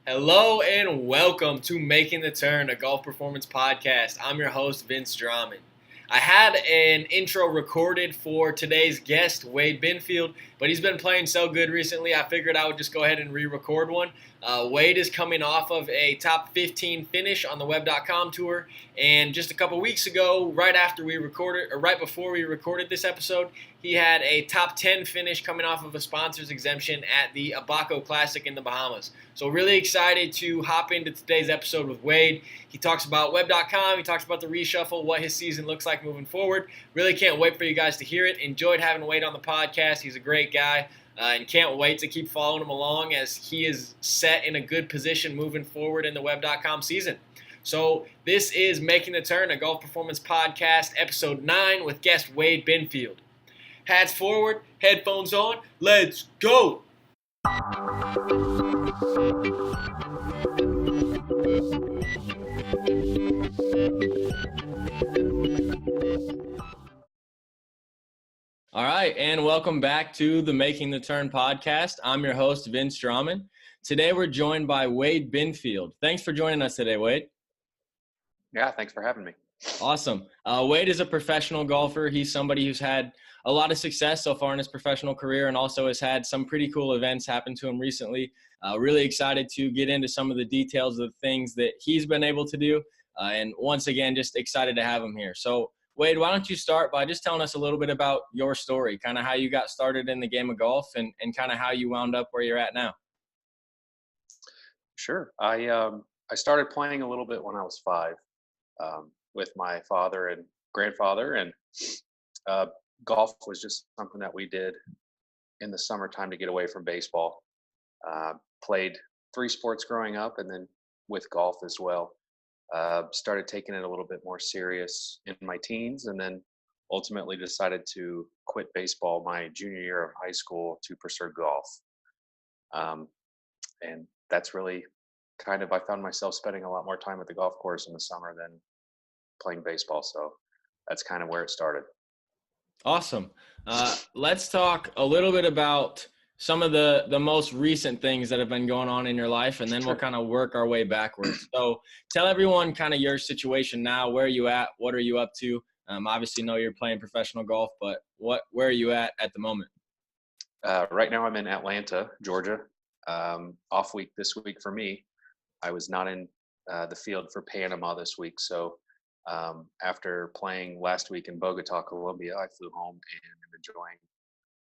Hello and welcome to Making the Turn, a golf performance podcast. I'm your host, Vince Drummond. I had an intro recorded for today's guest, Wade Binfield, but he's been playing so good recently, I figured I would just go ahead and re-record one. Wade is coming off of a top 15 finish on the Web.com tour, and just a couple weeks ago, right before we recorded this episode, he had a top 10 finish coming off of a sponsor's exemption at the Abaco Classic in the Bahamas. So really excited to hop into today's episode with Wade. He talks about Web.com, he talks about the reshuffle, what his season looks like moving forward. Really can't wait for you guys to hear it. Enjoyed having Wade on the podcast. He's a great guy. And can't wait to keep following him along as he is set in a good position moving forward in the Web.com season. So this is Making the Turn, a golf performance podcast, episode 9 with guest Wade Binfield. Hats forward, headphones on, let's go! All right, and welcome back to the Making the Turn podcast. I'm your host, Vince Drummond. Today we're joined by Wade Binfield. Thanks for joining us today, Wade. Yeah, thanks for having me. Awesome. Wade is a professional golfer. He's somebody who's had a lot of success so far in his professional career and also has had some pretty cool events happen to him recently. Really excited to get into some of the details of things that he's been able to do. And once again, just excited to have him here. So, Wade, why don't you start by just telling us a little bit about your story, kind of how you got started in the game of golf and kind of how you wound up where you're at now. Sure. I started playing a little bit when I was 5 with my father and grandfather, and golf was just something that we did in the summertime to get away from baseball. Played 3 sports growing up and then with golf as well. Started taking it a little bit more serious in my teens, and then ultimately decided to quit baseball my junior year of high school to pursue golf. And that's really I found myself spending a lot more time at the golf course in the summer than playing baseball. So that's kind of where it started. Awesome. Let's talk a little bit about some of the most recent things that have been going on in your life, and then we'll kind of work our way backwards. So tell everyone kind of your situation now. Where are you at? What are you up to? Obviously know you're playing professional golf, but where are you at the moment? Right now I'm in Atlanta, Georgia. Off week this week for me. I was not in the field for Panama this week. So after playing last week in Bogota, Colombia, I flew home and am enjoying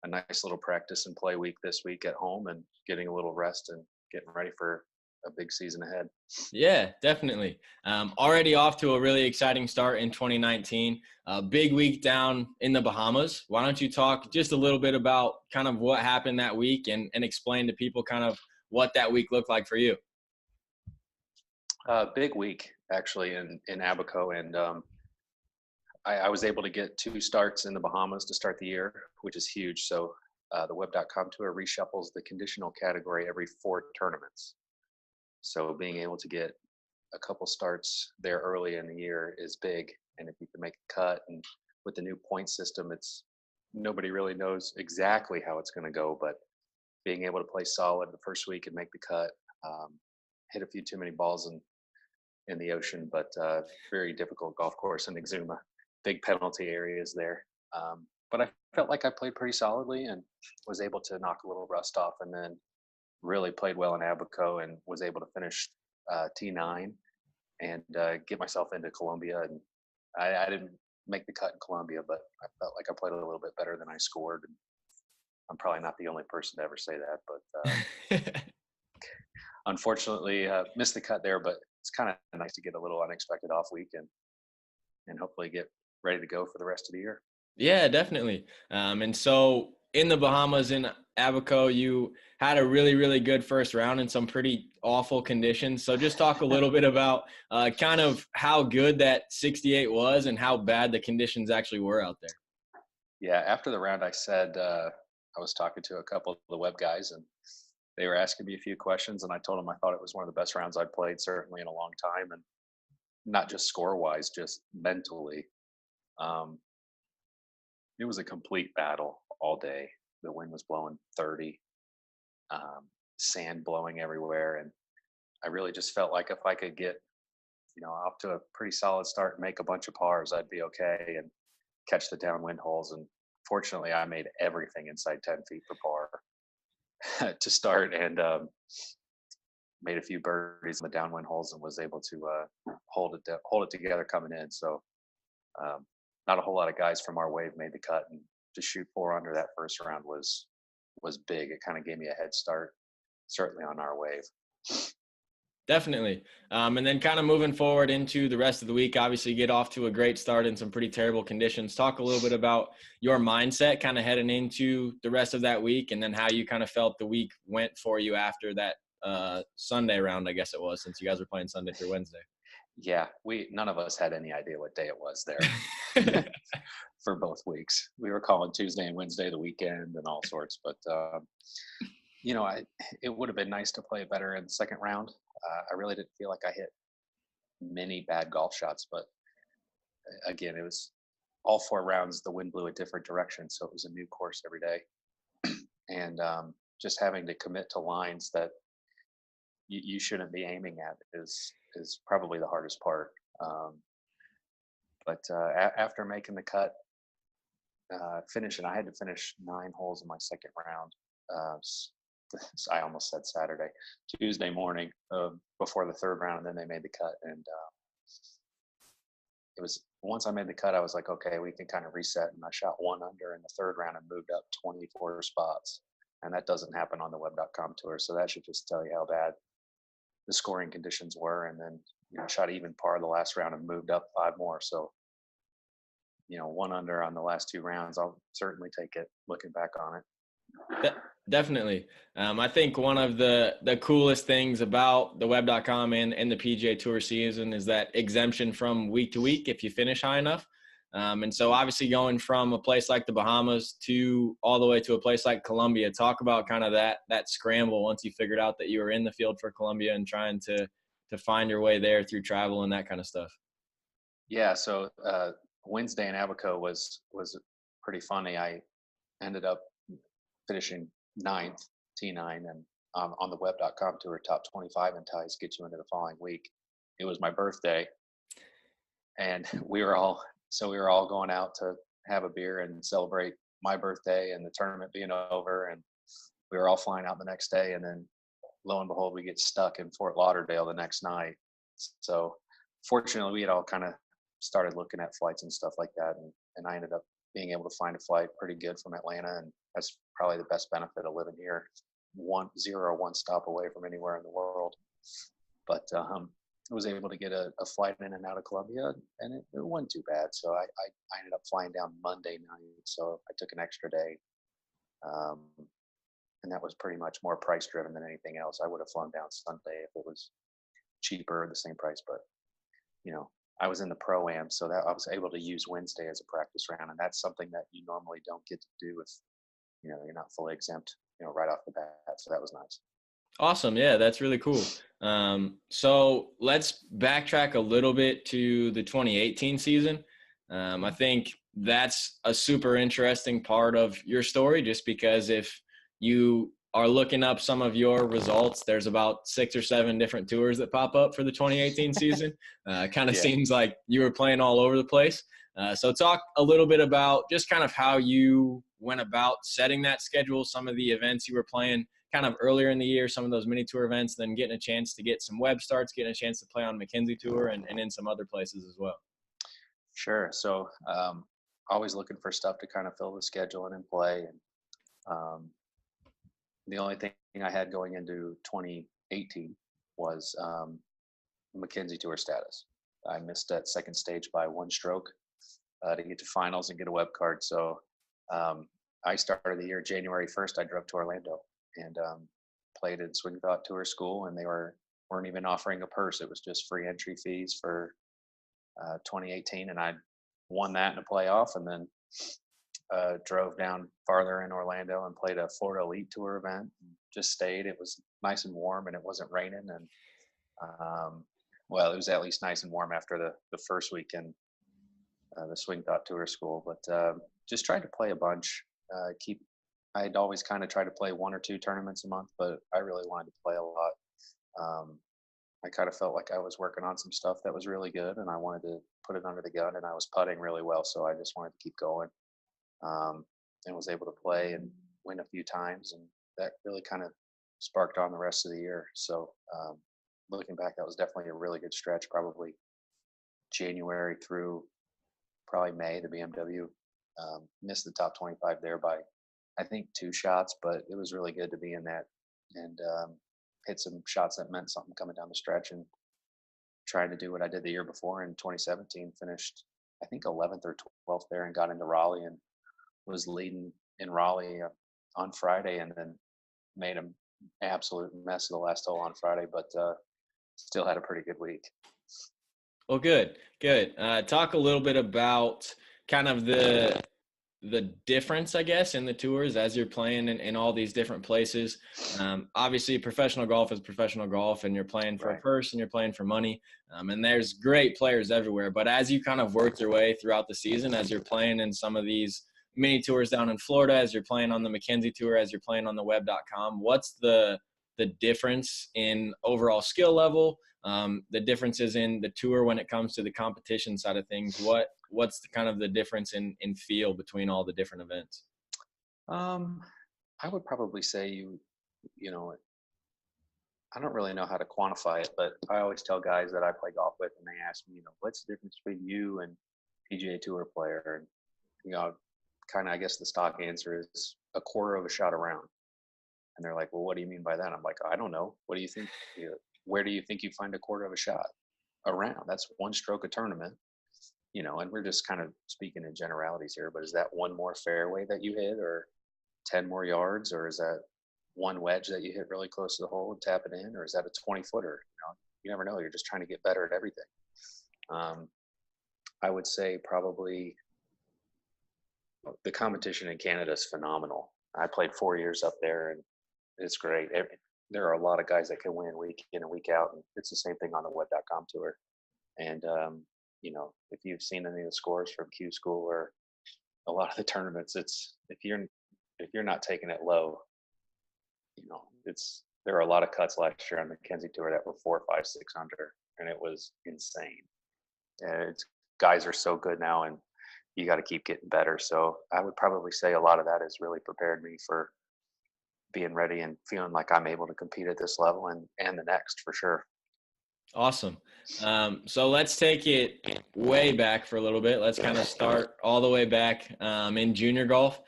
a nice little practice and play week this week at home and getting a little rest and getting ready for a big season ahead. Yeah, definitely. Already off to a really exciting start in 2019. Big week down in the Bahamas. Why don't you talk just a little bit about kind of what happened that week and explain to people kind of what that week looked like for you? Big week actually in Abaco, and I was able to get 2 starts in the Bahamas to start the year, which is huge. So the Web.com tour reshuffles the conditional category every 4 tournaments. So being able to get a couple starts there early in the year is big. And if you can make a cut, and with the new point system, nobody really knows exactly how it's going to go, but being able to play solid the first week and make the cut, hit a few too many balls in the ocean, but very difficult golf course in Exuma. Big penalty areas there. But I felt like I played pretty solidly and was able to knock a little rust off, and then really played well in Abaco and was able to finish T9 and get myself into Colombia. And I didn't make the cut in Colombia, but I felt like I played a little bit better than I scored. And I'm probably not the only person to ever say that, but unfortunately missed the cut there. But it's kind of nice to get a little unexpected off week and hopefully get ready to go for the rest of the year. Yeah, definitely. And so in the Bahamas, in Abaco, you had a really, really good first round in some pretty awful conditions. So just talk a little bit about kind of how good that 68 was and how bad the conditions actually were out there. Yeah, after the round, I said I was talking to a couple of the web guys, and they were asking me a few questions, and I told them I thought it was one of the best rounds I'd played, certainly in a long time, and not just score-wise, just mentally. It was a complete battle all day. The wind was blowing 30, sand blowing everywhere, and I really just felt like if I could get, off to a pretty solid start and make a bunch of pars, I'd be okay and catch the downwind holes. And fortunately, I made everything inside 10 feet per par to start, and made a few birdies in the downwind holes and was able to hold it together coming in. So not a whole lot of guys from our wave made the cut, and to shoot 4 under that first round was big. It kind of gave me a head start, certainly on our wave. Definitely. And then kind of moving forward into the rest of the week, obviously get off to a great start in some pretty terrible conditions. Talk a little bit about your mindset kind of heading into the rest of that week, and then how you kind of felt the week went for you after that Sunday round, I guess it was, since you guys were playing Sunday through Wednesday. Yeah, none of us had any idea what day it was there for both weeks. We were calling Tuesday and Wednesday the weekend and all sorts, but it would have been nice to play better in the second round. I really didn't feel like I hit many bad golf shots, but again, it was all 4 rounds. The wind blew a different direction, so it was a new course every day, and just having to commit to lines that you shouldn't be aiming at is probably the hardest part. But after making the cut, finishing, I had to finish 9 holes in my second round. I almost said Saturday, Tuesday morning before the third round, and then they made the cut. And it was, once I made the cut, I was like, okay, we can kind of reset. And I shot 1 under in the third round and moved up 24 spots. And that doesn't happen on the web.com tour. So that should just tell you how bad the scoring conditions were. And then, shot even par the last round and moved up 5 more. So, 1 under on the last 2 rounds, I'll certainly take it looking back on it. Definitely. I think one of the coolest things about the web.com and the PGA Tour season is that exemption from week to week if you finish high enough. And so obviously going from a place like the Bahamas to all the way to a place like Colombia, talk about kind of that scramble once you figured out that you were in the field for Colombia and trying to find your way there through travel and that kind of stuff. Yeah. So Wednesday in Abaco was pretty funny. I ended up finishing 9th, T9, and on the web.com tour, top 25 in ties get you into the following week. It was my birthday, and we were all going out to have a beer and celebrate my birthday and the tournament being over, and we were all flying out the next day, and then lo and behold, we get stuck in Fort Lauderdale the next night. So fortunately, we had all kind of started looking at flights and stuff like that, and I ended up being able to find a flight pretty good from Atlanta, and that's probably the best benefit of living here. 1 stop away from anywhere in the world. But I was able to get a flight in and out of Colombia, and it wasn't too bad. So I ended up flying down Monday night. So I took an extra day. And that was pretty much more price driven than anything else. I would have flown down Sunday if it was cheaper or the same price, but I was in the Pro-Am, so that I was able to use Wednesday as a practice round, and that's something that you normally don't get to do if you're not fully exempt, right off the bat. So that was nice. Awesome. Yeah, that's really cool. So let's backtrack a little bit to the 2018 season. I think that's a super interesting part of your story, just because if you are looking up some of your results, there's about 6 or 7 different tours that pop up for the 2018 season. Kind of seems like you were playing all over the place. So talk a little bit about just kind of how you went about setting that schedule, some of the events you were playing kind of earlier in the year, some of those mini tour events, then getting a chance to get some web starts, getting a chance to play on Mackenzie Tour and in some other places as well. Sure. So always looking for stuff to kind of fill the schedule and in play. And the only thing I had going into 2018 was Mackenzie Tour status. I missed that second stage by 1 stroke to get to finals and get a web card. So I started the year January 1st. I drove to Orlando and played at Swing Thought Tour School, and they weren't even offering a purse. It was just free entry fees for 2018, and I won that in a playoff, and then drove down farther in Orlando and played a Florida Elite Tour event. Just stayed. It was nice and warm, and it wasn't raining, and well, it was at least nice and warm after the first weekend, the Swing Thought Tour School. But just tried to play a bunch. I'd always kind of try to play 1 or 2 tournaments a month, but I really wanted to play a lot. I kind of felt like I was working on some stuff that was really good, and I wanted to put it under the gun. And I was putting really well, so I just wanted to keep going. And was able to play and win a few times, and that really kind of sparked on the rest of the year. So looking back, that was definitely a really good stretch. Probably January through probably May. The BMW missed the top 25 there by I think 2 shots, but it was really good to be in that and hit some shots that meant something coming down the stretch and trying to do what I did the year before in 2017. Finished I think 11th or 12th there and got into Raleigh and was leading in Raleigh on Friday, and then made an absolute mess of the last hole on Friday, but still had a pretty good week. Well, good. Talk a little bit about kind of the difference, I guess, in the tours as you're playing in all these different places. Obviously, professional golf is professional golf, and you're playing for a purse and you're playing for money. And there's great players everywhere. But as you kind of work your way throughout the season, as you're playing in some of these mini tours down in Florida, as you're playing on the Mackenzie Tour, as you're playing on the web.com, what's the difference in overall skill level? The differences in the tour when it comes to the competition side of things. What's the kind of the difference in feel between all the different events? I would probably say you know, I don't really know how to quantify it, but I always tell guys that I play golf with, and they ask me, what's the difference between you and PGA Tour player? And kind of, I guess the stock answer is a quarter of a shot around. And they're like, well, what do you mean by that? I'm like, I don't know. What do you think? Where do you think you find a quarter of a shot around? That's one stroke a tournament, and we're just kind of speaking in generalities here, but is that one more fairway that you hit, or 10 more yards, or is that one wedge that you hit really close to the hole and tap it in, or is that a 20-footer? You never know. You're just trying to get better at everything. I would say probably the competition in Canada is phenomenal. I played 4 years up there, and it's great. There are a lot of guys that can win week in and week out, and it's the same thing on the web.com tour. And if you've seen any of the scores from Q School or a lot of the tournaments, it's if you're not taking it low, there are a lot of cuts last year on the Mackenzie Tour that were 4, 5, 6 under, and it was insane. And guys are so good now, and you got to keep getting better. So I would probably say a lot of that has really prepared me for being ready and feeling like I'm able to compete at this level and the next for sure. Awesome. So let's take it way back for a little bit. Let's kind of start all the way back in junior golf.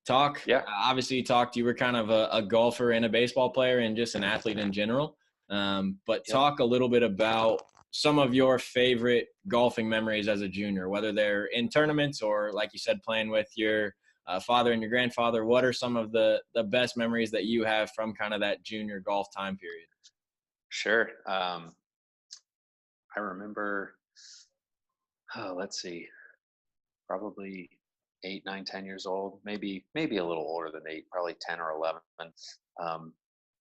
Obviously you were kind of a golfer and a baseball player and just an athlete in general. But talk a little bit about some of your favorite golfing memories as a junior, whether they're in tournaments or, like you said, playing with your father and your grandfather. What are some of the best memories that you have from kind of that junior golf time period? Sure. I remember, let's see, probably 8, 9, 10 years old, maybe a little older than 8, probably 10 or 11.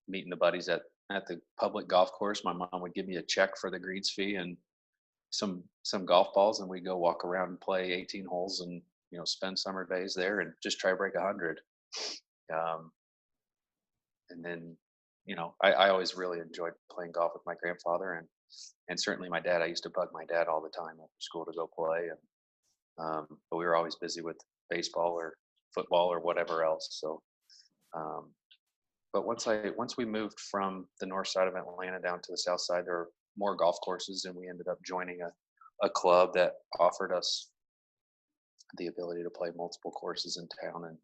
Meeting the buddies at the public golf course. My mom would give me a check for the greens fee and some golf balls, and we'd go walk around and play 18 holes and spend summer days there and just try to break 100. And then I always really enjoyed playing golf with my grandfather and certainly my dad. I used to bug my dad all the time after school to go play, and but we were always busy with baseball or football or whatever else. So but once we moved from the north side of Atlanta down to the south side, there were more golf courses, and we ended up joining a club that offered us the ability to play multiple courses in town. And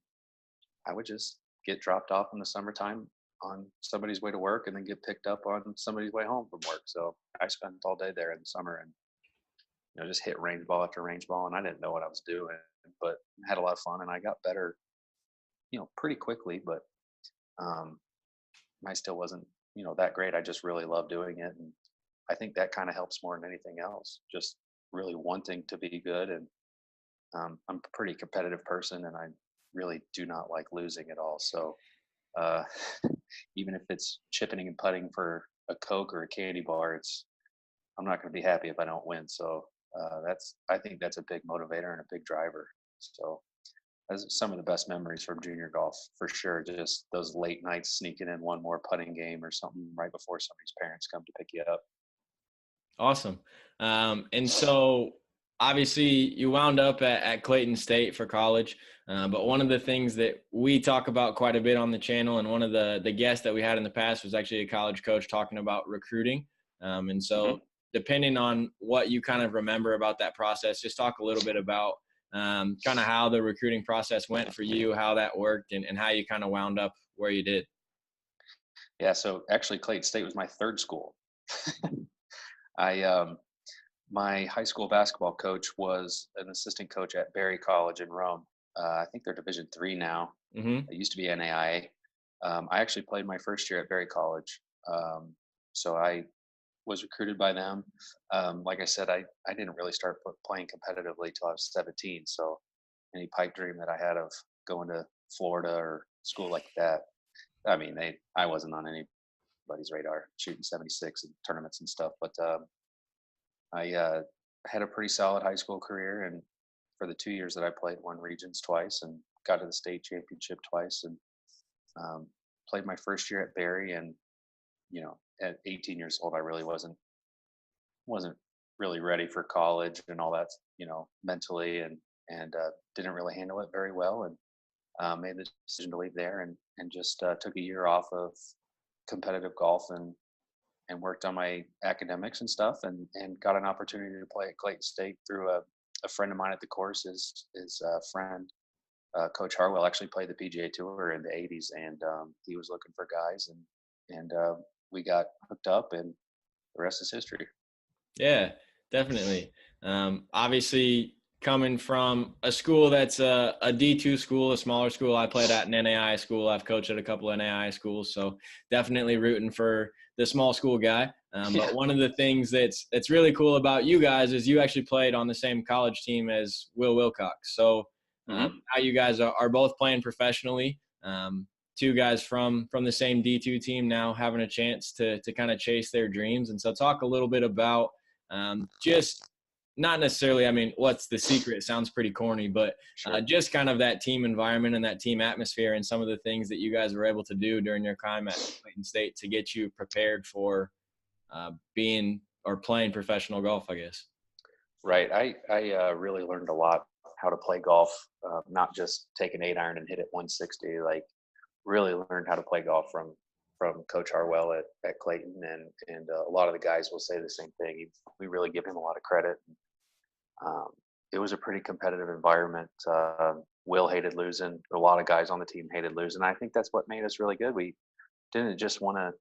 I would just get dropped off in the summertime on somebody's way to work and then get picked up on somebody's way home from work. So I spent all day there in the summer and just hit range ball after range ball, and I didn't know what I was doing, but had a lot of fun, and I got better pretty quickly. But I still wasn't that great. I just really loved doing it, and I think that kind of helps more than anything else, just really wanting to be good. And I'm a pretty competitive person, and I really do not like losing at all. So even if it's chipping and putting for a Coke or a candy bar, I'm not going to be happy if I don't win. So I think that's a big motivator and a big driver. So that's some of the best memories from junior golf for sure. Just those late nights sneaking in one more putting game or something right before somebody's parents come to pick you up. Awesome. And so obviously you wound up at Clayton State for college. But one of the things that we talk about quite a bit on the channel, and one of the guests that we had in the past was actually a college coach talking about recruiting. And so Hmm. depending on what you kind of remember about that process, just talk a little bit about kind of how the recruiting process went for you, how that worked, and how you kind of wound up where you did. Yeah, so actually Clayton State was my third school. I My high school basketball coach was an assistant coach at Berry College in Rome. I think they're Division three now. Mm-hmm. It used to be NAIA. I actually played my first year at Berry College, so I was recruited by them. Like I said, I didn't really start playing competitively till I was 17. So any pipe dream that I had of going to Florida or school like that, I mean, I wasn't on anybody's radar shooting 76 in tournaments and stuff. But I had a pretty solid high school career, and for the 2 years that I played, won regions twice and got to the state championship twice, and played my first year at Berry. And at 18 years old, I really wasn't really ready for college and all that, mentally, and didn't really handle it very well, and made the decision to leave there, and just took a year off of competitive golf, and worked on my academics and stuff, and got an opportunity to play at Clayton State through a friend of mine at the course. His friend, Coach Harwell, actually played the PGA Tour in the '80s, and he was looking for guys, and we got hooked up, and the rest is history. Yeah, definitely. Obviously, coming from a school that's a D2 school, a smaller school, I played at an NAI school. I've coached at a couple of NAI schools, so definitely rooting for the small school guy. Yeah. But one of the things that's really cool about you guys is you actually played on the same college team as Will Wilcox. So Hmm. now you guys are both playing professionally. Two guys from the same D2 team now having a chance to kind of chase their dreams. And so talk a little bit about just not necessarily, I mean, what's the secret? It sounds pretty corny, but Sure. just kind of that team environment and that team atmosphere and some of the things that you guys were able to do during your time at Clayton State to get you prepared for being or playing professional golf, I guess. Right. I really learned a lot how to play golf, not just take an 8 iron and hit it 160. Like, really learned how to play golf from Coach Harwell at Clayton, and a lot of the guys will say the same thing. We really give him a lot of credit. Um, it was a pretty competitive environment. Will hated losing. A lot of guys on the team hated losing. I think that's what made us really good. We didn't just want to,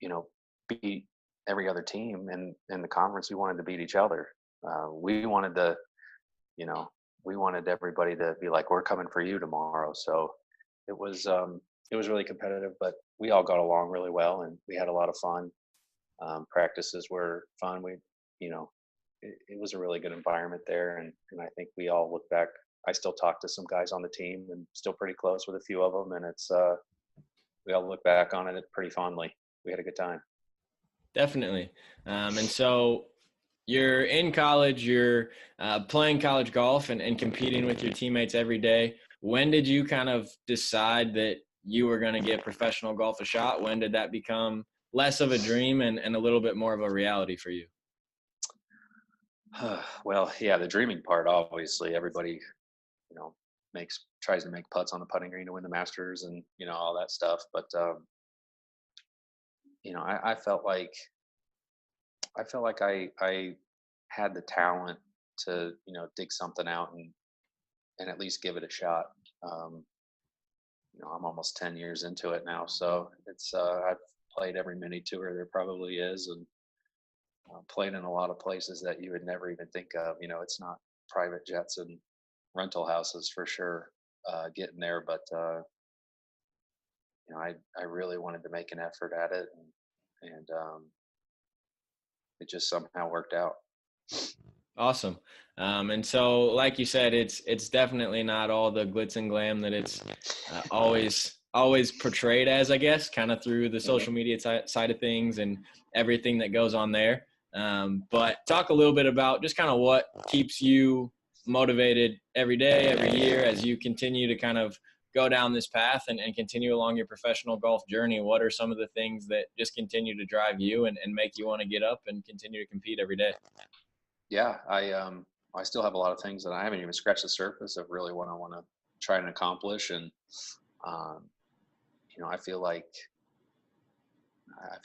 you know, beat every other team in the conference. We wanted to beat each other. We wanted to, you know, we wanted everybody to be like, we're coming for you tomorrow. So it was really competitive, but we all got along really well, and we had a lot of fun. Practices were fun. You know, it was a really good environment there, and I think we all look back. I still talk to some guys on the team, and still pretty close with a few of them, and it's we all look back on it pretty fondly. We had a good time. Definitely. And so you're in college, you're playing college golf and competing with your teammates every day. When did you kind of decide that you were going to give professional golf a shot? When did that become less of a dream and a little bit more of a reality for you? Well, yeah, the dreaming part, obviously, everybody, you know, tries to make putts on the putting green to win the Masters, and all that stuff. But I felt like I had the talent to dig something out, and at least give it a shot. Um, I'm almost 10 years into it now, so it's I've played every mini tour there probably is, and played in a lot of places that you would never even think of. It's not private jets and rental houses for sure, getting there, but I really wanted to make an effort at it, and it just somehow worked out. Awesome. And so, like you said, it's definitely not all the glitz and glam that it's always portrayed as, I guess, kind of through the Hmm. social media side of things and everything that goes on there. But talk a little bit about just kind of what keeps you motivated every day, every year, as you continue to kind of go down this path and continue along your professional golf journey, what are some of the things that just continue to drive you and make you want to get up and continue to compete every day? Yeah, I still have a lot of things that I haven't even scratched the surface of really what I want to try and accomplish. And um, I feel like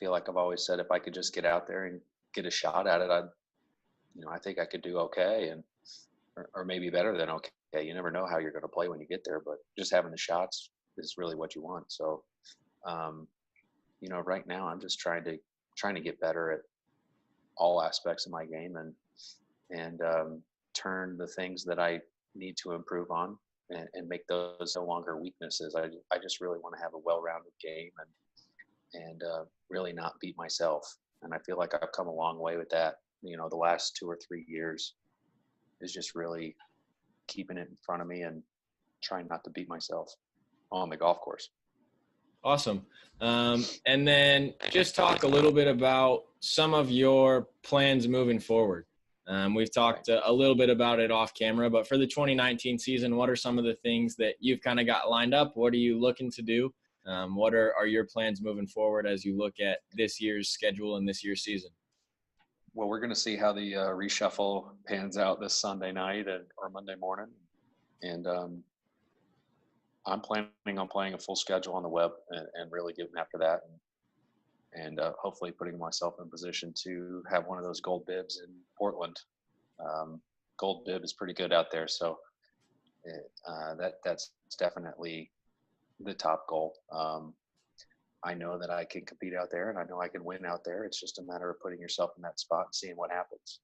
I've always said if I could just get out there and get a shot at it, I think I could do okay, and or maybe better than okay. You never know how you're going to play when you get there, but just having the shots is really what you want. So, um, right now I'm just trying to get better at all aspects of my game, and turn the things that I need to improve on and make those no longer weaknesses. I just really want to have a well-rounded game and really not beat myself. And I feel like I've come a long way with that. The last 2 or 3 years is just really keeping it in front of me and trying not to beat myself on the golf course. Awesome. And then just talk a little bit about some of your plans moving forward. We've talked a little bit about it off camera, but for the 2019 season, what are some of the things that you've kind of got lined up? What are you looking to do? What are your plans moving forward as you look at this year's schedule and this year's season? Well, we're going to see how the reshuffle pans out this Sunday night or Monday morning. And I'm planning on playing a full schedule on the web and really getting after that. And hopefully putting myself in position to have one of those gold bibs in Portland. Gold bib is pretty good out there. So that's definitely the top goal. I know that I can compete out there, and I know I can win out there. It's just a matter of putting yourself in that spot and seeing what happens.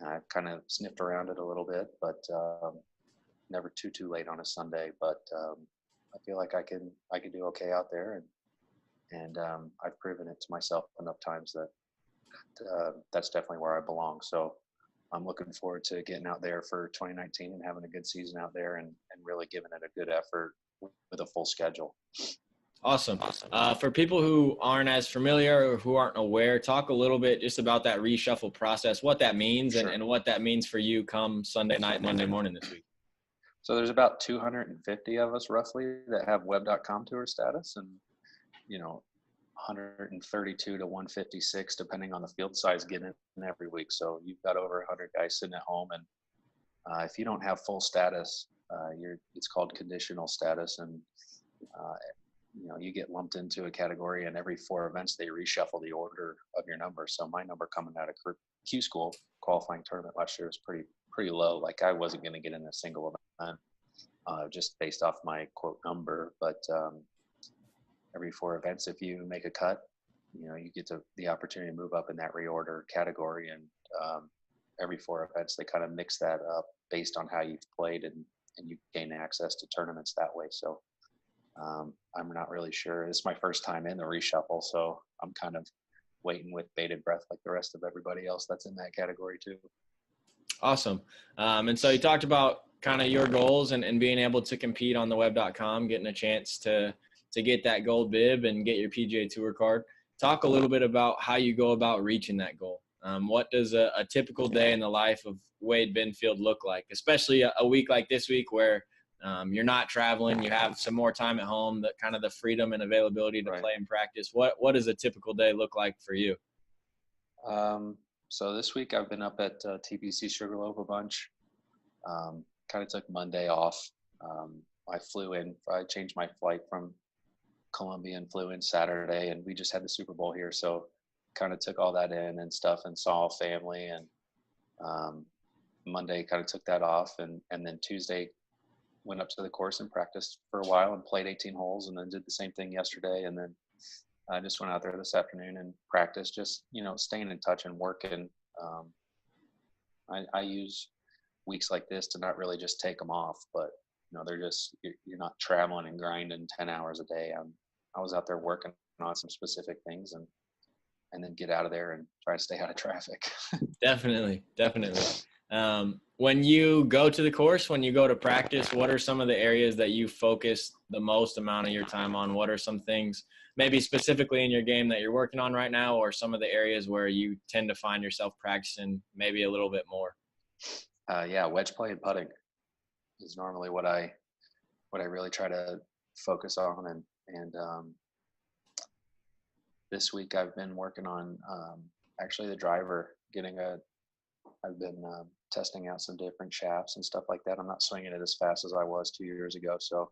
I've kind of sniffed around it a little bit, but never too late on a Sunday. But I feel like I can do okay out there, and I've proven it to myself enough times that that's definitely where I belong. So I'm looking forward to getting out there for 2019 and having a good season out there and really giving it a good effort with a full schedule. Awesome. For people who aren't as familiar or who aren't aware, talk a little bit just about that reshuffle process, what that means, Sure. and what that means for you come Sunday night, Monday morning this week. So there's about 250 of us roughly that have web.com tour status, and 132 to 156 depending on the field size get in every week. So you've got over 100 guys sitting at home, and if you don't have full status, it's called conditional status, and you get lumped into a category, and every 4 events they reshuffle the order of your number. So my number coming out of Q school qualifying tournament last year was pretty low. Like I wasn't going to get in a single event just based off my quote number. But every 4 events, if you make a cut, you get the opportunity to move up in that reorder category. And every 4 events, they kind of mix that up based on how you've played, and you gain access to tournaments that way. So I'm not really sure. It's my first time in the reshuffle, so I'm kind of waiting with bated breath like the rest of everybody else that's in that category too. Awesome. And so you talked about kind of your goals and being able to compete on the web.com, getting a chance to get that gold bib and get your PGA Tour card. Talk a little bit about how you go about reaching that goal. What does a typical day in the life of Wade Binfield look like, especially a week like this week where you're not traveling, you have some more time at home, that kind of the freedom and availability to play and practice. What does a typical day look like for you? So this week I've been up at TPC Sugarloaf a bunch. Kind of took Monday off. I changed my flight from Columbia and flew in Saturday, and we just had the Super Bowl here. So kind of took all that in and stuff and saw family, and Monday kind of took that off. And then Tuesday went up to the course and practiced for a while and played 18 holes, and then did the same thing yesterday. And then I just went out there this afternoon and practiced, just, staying in touch and working. I use weeks like this to not really just take them off, but they're just, you're not traveling and grinding 10 hours a day. I was out there working on some specific things and then get out of there and try to stay out of traffic. Definitely. When you go to the course, when you go to practice, what are some of the areas that you focus the most amount of your time on? What are some things maybe specifically in your game that you're working on right now, or some of the areas where you tend to find yourself practicing maybe a little bit more? Wedge play and putting is normally what I what I really try to focus on. And this week I've been working on actually the driver, I've been testing out some different shafts and stuff like that. I'm not swinging it as fast as I was 2 years ago. So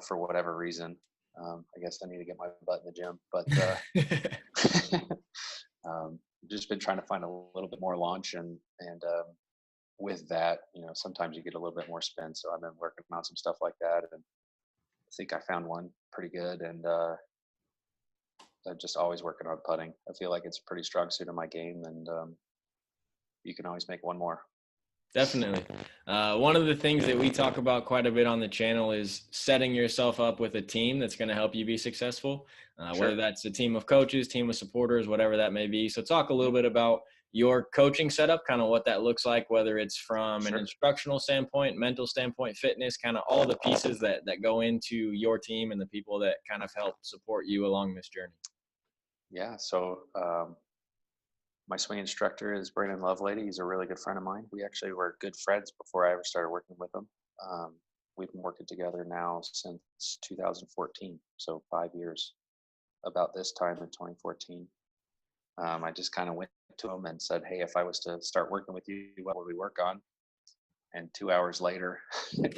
for whatever reason, I guess I need to get my butt in the gym, but just been trying to find a little bit more launch and with that, sometimes you get a little bit more spin. So I've been working on some stuff like that, and I think I found one pretty good. And I'm just always working on putting. I feel like it's a pretty strong suit of my game, and you can always make one more. Definitely. One of the things that we talk about quite a bit on the channel is setting yourself up with a team that's going to help you be successful, Sure. whether that's a team of coaches, team of supporters, whatever that may be. So talk a little bit about your coaching setup, kind of what that looks like, whether it's from an instructional standpoint, mental standpoint, fitness, kind of all the pieces that go into your team and the people that kind of help support you along this journey. Yeah. So my swing instructor is Brandon Lovelady. He's a really good friend of mine. We actually were good friends before I ever started working with him. We've been working together now since 2014, so 5 years. About this time in 2014, I just kind of went to him and said, "Hey, if I was to start working with you, what would we work on?" And 2 hours later,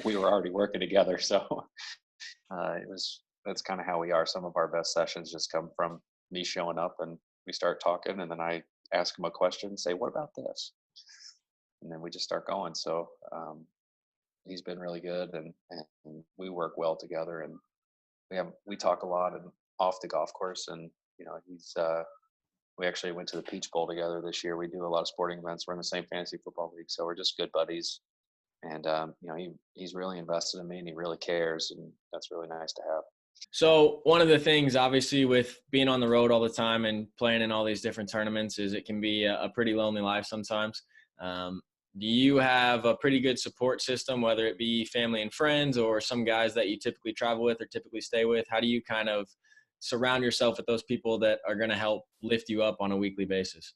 we were already working together. So that's kind of how we are. Some of our best sessions just come from me showing up, and we start talking, and then I ask him a question, say, "What about this?" And then we just start going. So he's been really good, and we work well together, and we talk a lot and off the golf course. And he's we actually went to the Peach Bowl together this year. We do a lot of sporting events. We're in the same fantasy football league, so we're just good buddies. And he's really invested in me, and he really cares, and that's really nice to have. So one of the things, obviously, with being on the road all the time and playing in all these different tournaments is it can be a pretty lonely life sometimes. Do you have a pretty good support system, whether it be family and friends or some guys that you typically travel with or typically stay with? How do you kind of surround yourself with those people that are going to help lift you up on a weekly basis?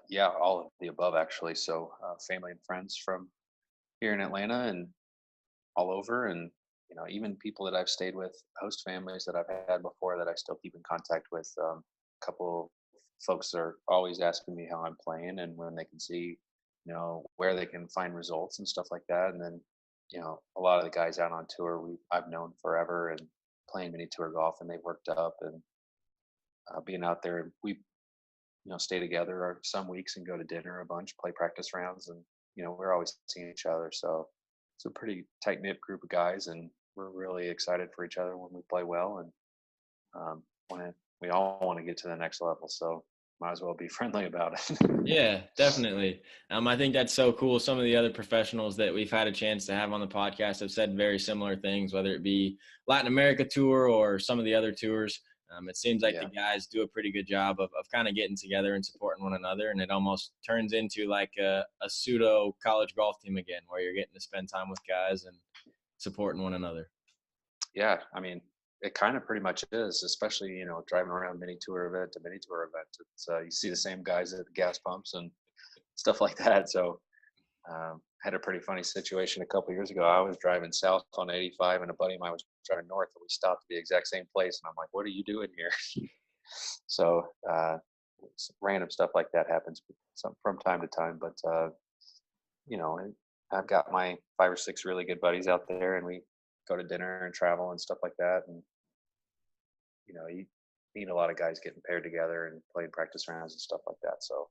Yeah, all of the above, actually. So family and friends from here in Atlanta and all over, and even people that I've stayed with, host families that I've had before that I still keep in contact with. A couple folks are always asking me how I'm playing and when they can see, where they can find results and stuff like that. And then, a lot of the guys out on tour I've known forever and playing mini tour golf, and they've worked up and being out there. And we, stay together some weeks and go to dinner a bunch, play practice rounds, and we're always seeing each other. So it's a pretty tight knit group of guys, and we're really excited for each other when we play well, and we all want to get to the next level. So might as well be friendly about it. Yeah, definitely. I think that's so cool. Some of the other professionals that we've had a chance to have on the podcast have said very similar things, whether it be Latin America tour or some of the other tours. It seems like the guys do a pretty good job of kind of getting together and supporting one another, and it almost turns into like a pseudo college golf team again, where you're getting to spend time with guys and supporting one another. Yeah, I mean, it kind of pretty much is, especially driving around mini tour event to mini tour event. It's you see the same guys at the gas pumps and stuff like that. So had a pretty funny situation a couple years ago. I was driving south on 85, and a buddy of mine was driving north, and we stopped at the exact same place. And I'm like, "What are you doing here?" So random stuff like that happens from time to time. But I've got my 5 or 6 really good buddies out there, and we go to dinner and travel and stuff like that. And you meet a lot of guys getting paired together and playing practice rounds and stuff like that. So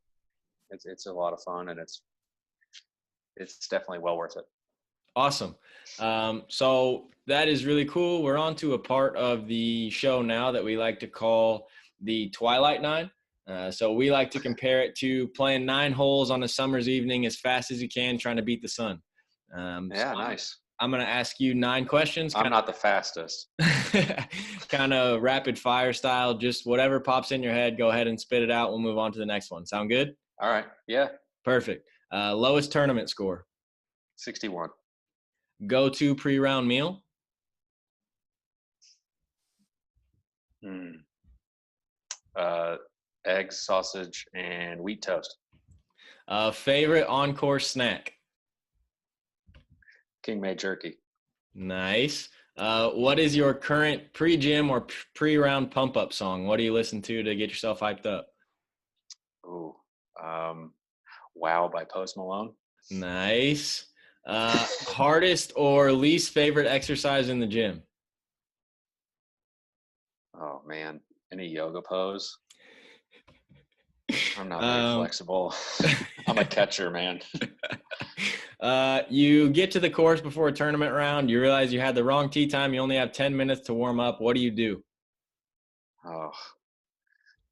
it's a lot of fun, and it's definitely well worth it. Awesome. So that is really cool. We're on to a part of the show now that we like to call the Twilight Nine. So we like to compare it to playing 9 holes on a summer's evening as fast as you can, trying to beat the sun. Nice. I'm going to ask you 9 questions. I'm not the fastest. Kind of rapid fire style, just whatever pops in your head, go ahead and spit it out. We'll move on to the next one. Sound good? All right. Yeah. Perfect. Lowest tournament score? 61. Go-to pre-round meal? Eggs, sausage, and wheat toast. Favorite on-course snack? King made jerky. Nice. What is your current pre-gym or pre-round pump-up song? What do you listen to get yourself hyped up? Ooh, Wow by Post Malone. Nice. Hardest or least favorite exercise in the gym? Oh man, any yoga pose? I'm not very flexible. I'm a catcher, man. You get to the course before a tournament round. You realize you had the wrong tee time. You only have 10 minutes to warm up. What do you do? Oh,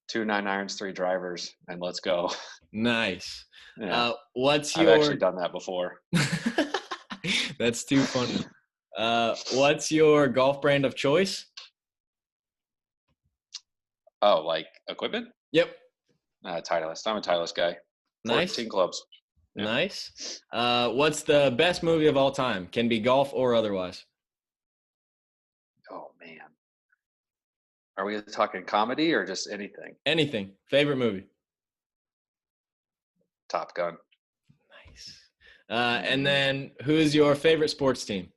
2 9-irons, 3 drivers, and let's go. Nice. Yeah, What's I've your? actually done that before. That's too funny. What's your golf brand of choice? Oh, like equipment? Yep. Titleist. I'm a Titleist guy. Nice. 14 clubs. Yeah. Nice. What's the best movie of all time? Can be golf or otherwise. Oh man, are we talking comedy or just anything? Anything. Favorite movie? Top Gun. Nice. And then who is your favorite sports team?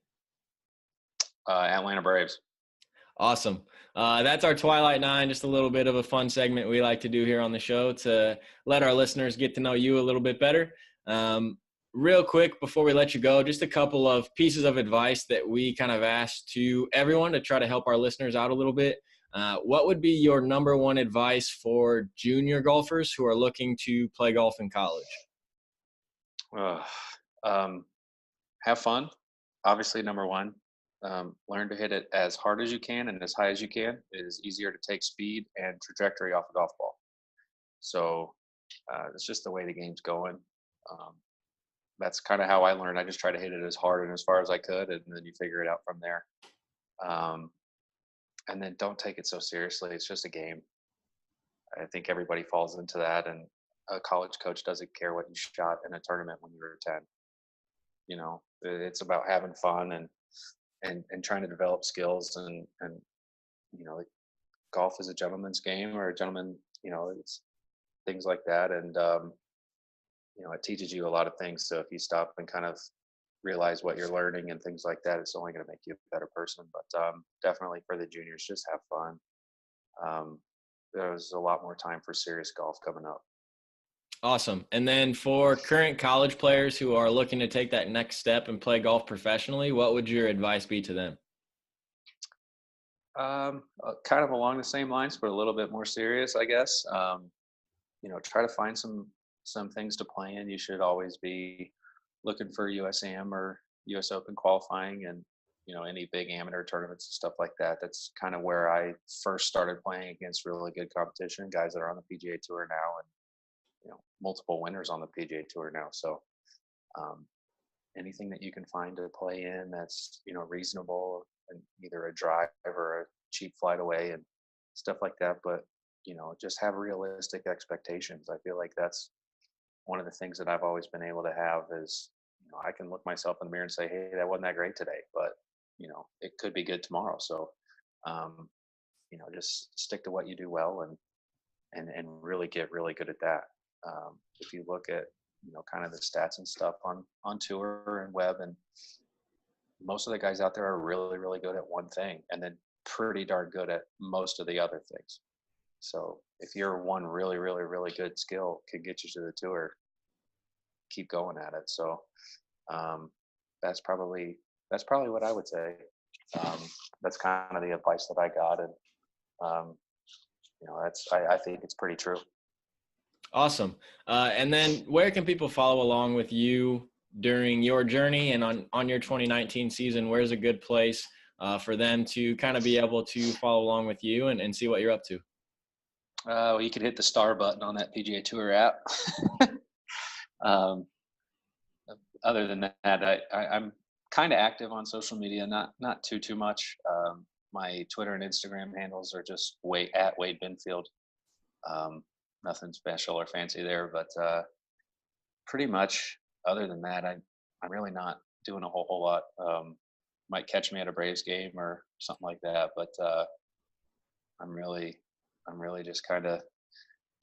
Atlanta Braves. Awesome. That's our Twilight Nine, just a little bit of a fun segment we like to do here on the show to let our listeners get to know you a little bit better. Real quick, before we let you go, just a couple of pieces of advice that we kind of asked to everyone to try to help our listeners out a little bit. What would be your number one advice for junior golfers who are looking to play golf in college? Have fun. Obviously, number one. Learn to hit it as hard as you can and as high as you can. It is easier to take speed and trajectory off a golf ball. So it's just the way the game's going. That's kind of how I learned. I just try to hit it as hard and as far as I could, and then you figure it out from there. And then don't take it so seriously. It's just a game. I think everybody falls into that, and a college coach doesn't care what you shot in a tournament when you were 10. You know, it's about having fun and trying to develop skills and you know, golf is a gentleman's game, or a gentleman, you know, it's things like that. And you know, it teaches you a lot of things. So if you stop and kind of realize what you're learning and things like that, it's only going to make you a better person. But definitely for the juniors, just have fun. There's a lot more time for serious golf coming up. Awesome. And then for current college players who are looking to take that next step and play golf professionally, what would your advice be to them? Kind of along the same lines, but a little bit more serious, I guess. You know, try to find some things to play in. You should always be looking for USAM or US Open qualifying, and you know, any big amateur tournaments and stuff like that. That's kind of where I first started playing against really good competition, guys that are on the PGA Tour now, and you know, multiple winners on the PGA Tour now. So anything that you can find to play in that's, you know, reasonable, and either a drive or a cheap flight away and stuff like that. But you know, just have realistic expectations. I feel like that's one of the things that I've always been able to have is, you know, I can look myself in the mirror and say, hey, that wasn't that great today, but you know, it could be good tomorrow. So you know, just stick to what you do well and really get really good at that. If you look at, you know, kind of the stats and stuff on tour and web, and most of the guys out there are really, really good at one thing and then pretty darn good at most of the other things. So if you're one really, really, really good skill can get you to the tour, keep going at it. So that's probably what I would say. That's kind of the advice that I got, and you know, I think it's pretty true. Awesome. And then where can people follow along with you during your journey and on your 2019 season? Where's a good place for them to kind of be able to follow along with you and see what you're up to? Well, you can hit the star button on that PGA Tour app. Other than that, I'm kind of active on social media, not too much. My Twitter and Instagram handles are just at Wade Binfield. Nothing special or fancy there, but pretty much other than that, I'm really not doing a whole lot. Might catch me at a Braves game or something like that, but I'm really just kind of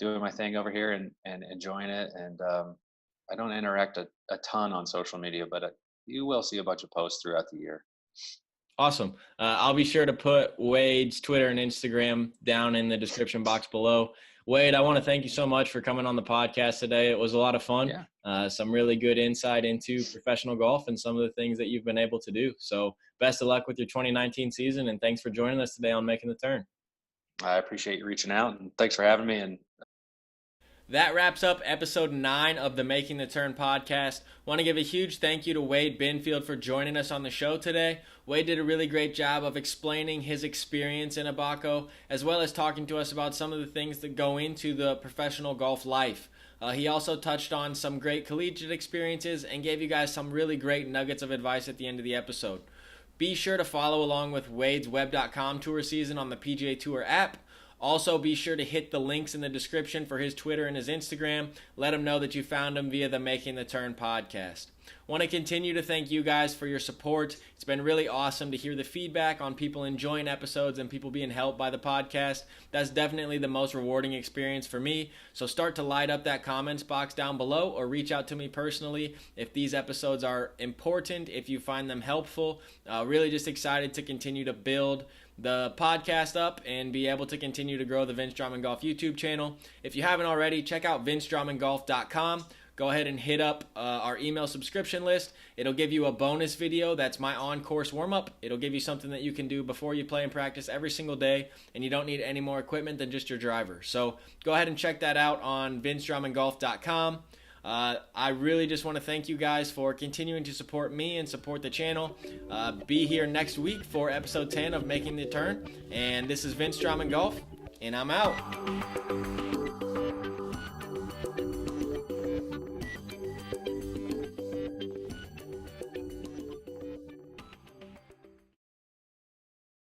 doing my thing over here and enjoying it. And I don't interact a ton on social media, but you will see a bunch of posts throughout the year. Awesome. I'll be sure to put Wade's Twitter and Instagram down in the description box below. Wade, I want to thank you so much for coming on the podcast today. It was a lot of fun. Yeah. Some really good insight into professional golf and some of the things that you've been able to do. So best of luck with your 2019 season, and thanks for joining us today on Making the Turn. I appreciate you reaching out, and thanks for having me. And that wraps up episode 9 of the Making the Turn podcast. Want to give a huge thank you to Wade Binfield for joining us on the show today. Wade did a really great job of explaining his experience in Abaco, as well as talking to us about some of the things that go into the professional golf life. He also touched on some great collegiate experiences and gave you guys some really great nuggets of advice at the end of the episode. Be sure to follow along with Wade's Web.com tour season on the PGA Tour app. Also, be sure to hit the links in the description for his Twitter and his Instagram. Let him know that you found him via the Making the Turn podcast. Want to continue to thank you guys for your support. It's been really awesome to hear the feedback on people enjoying episodes and people being helped by the podcast. That's definitely the most rewarding experience for me. So start to light up that comments box down below or reach out to me personally if these episodes are important, if you find them helpful. Really just excited to continue to build the podcast up and be able to continue to grow the Vince Drummond Golf YouTube channel. If you haven't already, check out vincedrummondgolf.com. Go ahead and hit up our email subscription list. It'll give you a bonus video. That's my on-course warm-up. It'll give you something that you can do before you play and practice every single day, and you don't need any more equipment than just your driver. So go ahead and check that out on vincedrummondgolf.com. I really just want to thank you guys for continuing to support me and support the channel. Be here next week for episode 10 of Making the Turn. And this is Vince Drummond Golf, and I'm out.